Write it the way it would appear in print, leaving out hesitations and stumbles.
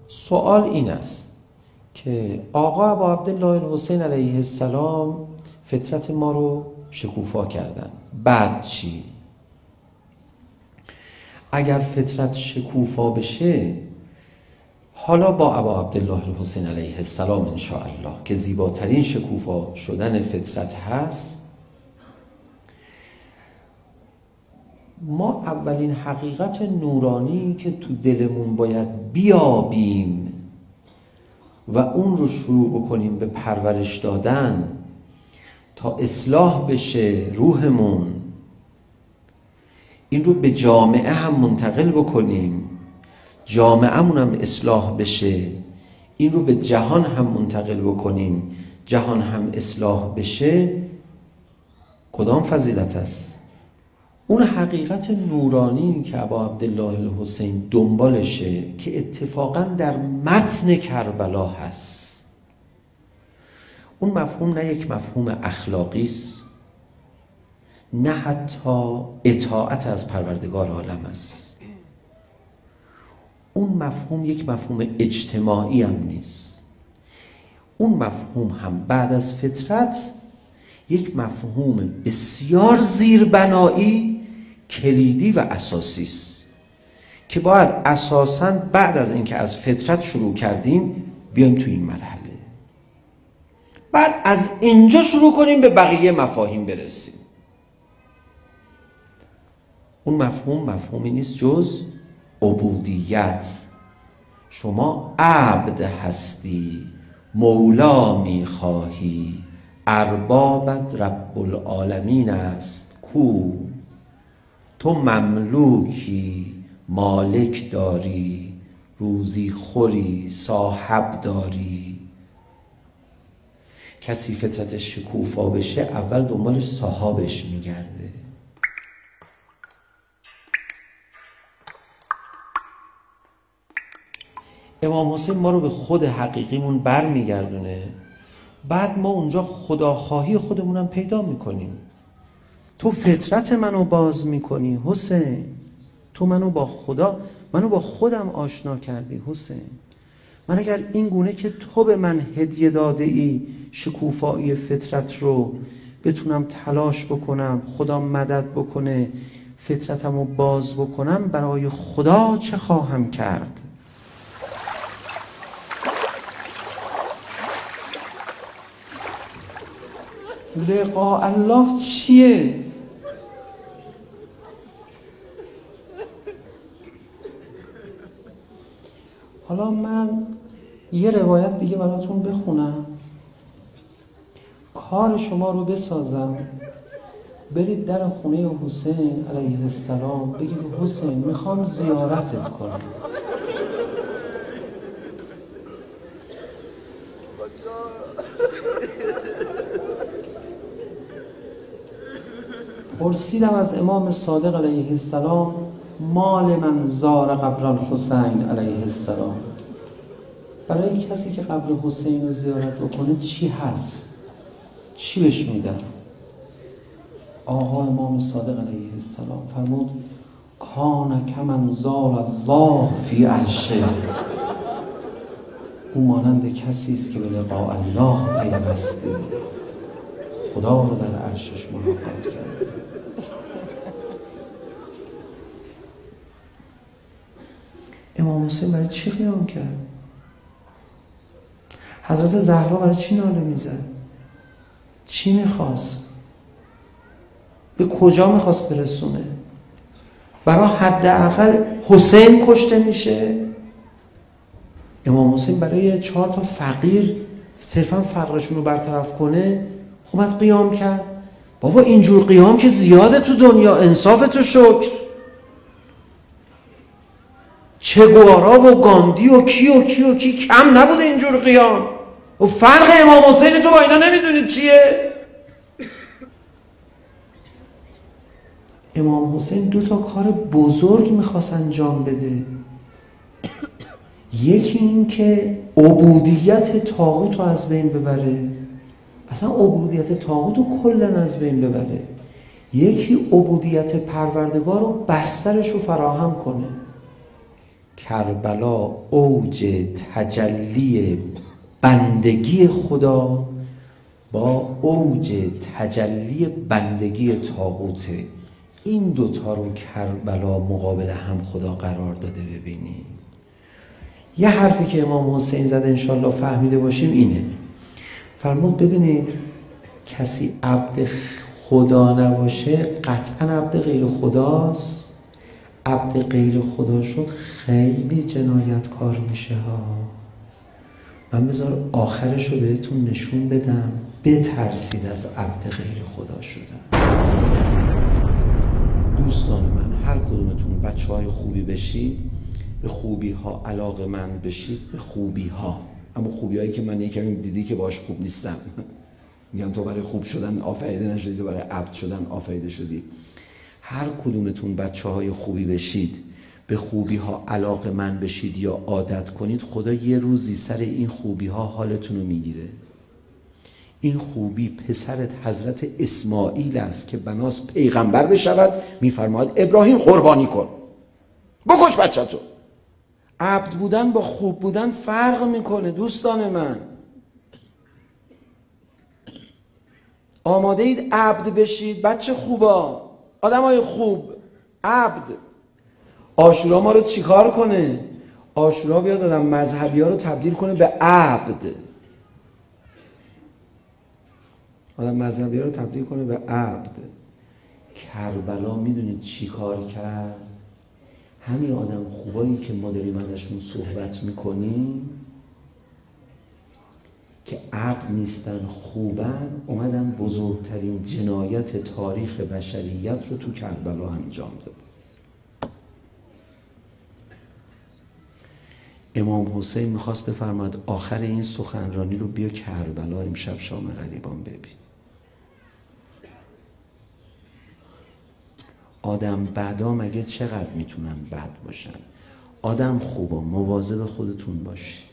سوال این است که آقا ابا عبدالله الحسین علیه السلام فطرت ما رو شکوفا کردن، بعد چی؟ اگر فطرت شکوفا بشه، حالا با ابا عبدالله الحسین علیه السلام انشاءالله که زیباترین شکوفا شدن فطرت هست، ما اولین حقیقت نورانی که تو دلمون باید بیابیم و اون رو شروع بکنیم به پرورش دادن تا اصلاح بشه روحمون، این رو به جامعه هم منتقل بکنیم، جامعه‌مون هم اصلاح بشه، این رو به جهان هم منتقل بکنیم، جهان هم اصلاح بشه، کدام فضیلت است؟ اون حقیقت نورانی که ابا عبدالله الحسین دنبالشه که اتفاقا در متن کربلا هست. اون مفهوم نه یک مفهوم اخلاقی است، نه حتی اطاعت از پروردگار عالم است. اون مفهوم یک مفهوم اجتماعی هم نیست. اون مفهوم هم بعد از فطرت یک مفهوم بسیار زیربنایی، کلیدی و اساسی است که باید اساساً بعد از اینکه از فطرت شروع کردیم بیایم تو این مرحله، بعد از اینجا شروع کنیم به بقیه مفاهیم برسیم. اون مفهوم مفهومی نیست جز عبودیت. شما عبد هستی، مولا میخواهی، اربابت رب العالمین است کو. تو مملوکی، مالک داری، روزی خوری، صاحب داری. کسی فطرتش شکوفا بشه اول دنبال صاحبش میگرده. امام حسین ما رو به خود حقیقیمون بر میگردونه، بعد ما اونجا خداخواهی خودمونم پیدا میکنیم. تو فطرت منو باز میکنی حسین، تو منو با خدا، منو با خودم آشنا کردی حسین. من اگر این گونه که تو به من هدیه داده ای شکوفایی فطرت رو بتونم تلاش بکنم، خدا مدد بکنه فطرتم رو باز بکنم، برای خدا چه خواهم کرد؟ لقاء الله چیه؟ حالا من یه روایت دیگه براتون بخونم، کار شما رو بسازم، برید در خونه حسین علیه السلام بگید حسین میخوام زیارتت کنم. پرسیدم از امام صادق علیه السلام مال من زار قبر الحسین علیه السلام، برای کسی که قبر حسین رو زیارت بکنه چی هست؟ چی بهش میدن؟ آقا امام صادق علیه السلام فرمود کان کمن زار الله فی عرشه. او مانند کسی است که به لقاء الله پیوسته، خدا رو در عرشش ملاقات کرده. امام حسین برای چی قیام کرد؟ حضرت زهرا برای چی ناله میزد؟ چی میخواست؟ به کجا میخواست برسونه؟ برای حداقل حسین کشته میشه؟ امام حسین برای 4 تا فقیر صرفا فقرشون رو برطرف کنه اومد قیام کرد؟ بابا اینجور قیام که زیاده تو دنیا، انصاف تو شکر. چگوارا و گاندی و کی کم نبوده اینجور قیام. و فرق امام حسین تو با اینا نمیدونید چیه؟ امام حسین 2 تا کار بزرگ میخواست انجام بده. یکی این که عبودیت طاغوت رو از بین ببره، اصلا عبودیت طاغوت رو کلا از بین ببره. یکی عبودیت پروردگار رو بسترش رو فراهم کنه. کربلا اوج تجلی بندگی خدا با اوج تجلی بندگی طاغوته. این دوتا رو کربلا مقابل هم خدا قرار داده. ببینیم یه حرفی که امام حسین زده انشالله فهمیده باشیم اینه. فرمود ببینید کسی عبد خدا نباشه قطعا عبد غیر خداست. عبد غیر خدا شد خیلی جنایتکار میشه ها. من بذار آخرش رو بهتون نشون بدم بترسید از عبد غیر خدا شدن. دوستان من، هر کدومتون بچه‌های خوبی بشید، به خوبی ها علاقه‌مند بشید، به خوبی ها، اما خوبی هایی که من یکمی دیدی که باش خوب نیستم. میگم تو برای خوب شدن آفریده نشدی، تو برای عبد شدن آفریده شدی. هر کدومتون بچه‌های خوبی بشید، به خوبی ها علاقه‌مند بشید یا عادت کنید، خدا یه روزی سر این خوبی ها حالتون رو میگیره. این خوبی پسرت حضرت اسماعیل است که بناس پیغمبر بشود، میفرماید ابراهیم قربانی کن، بکش بچه‌تو. عبد بودن با خوب بودن فرق میکنه دوستان من. آماده اید عبد بشید بچه خوبا، آدمای خوب، عبد. عاشورا ما رو چیکار کنه؟ عاشورا بیاد آدم مذهبی ها رو تبدیل کنه به عبد. آدم مذهبی ها رو تبدیل کنه به عبد. کربلا میدونید چی کار کرد؟ همین آدم خوبایی که ما داریم ازشون صحبت میکنیم که عبد نیستن خوبن، اومدن بزرگترین جنایت تاریخ بشریت رو تو کربلا انجام دادن. امام حسین میخواست بفرماید آخر این سخنرانی رو بیا کربلا امشب شام غریبان ببین. آدم بدا مگه چقدر میتونن بد باشن؟ آدم خوبا مواظب خودتون باشید.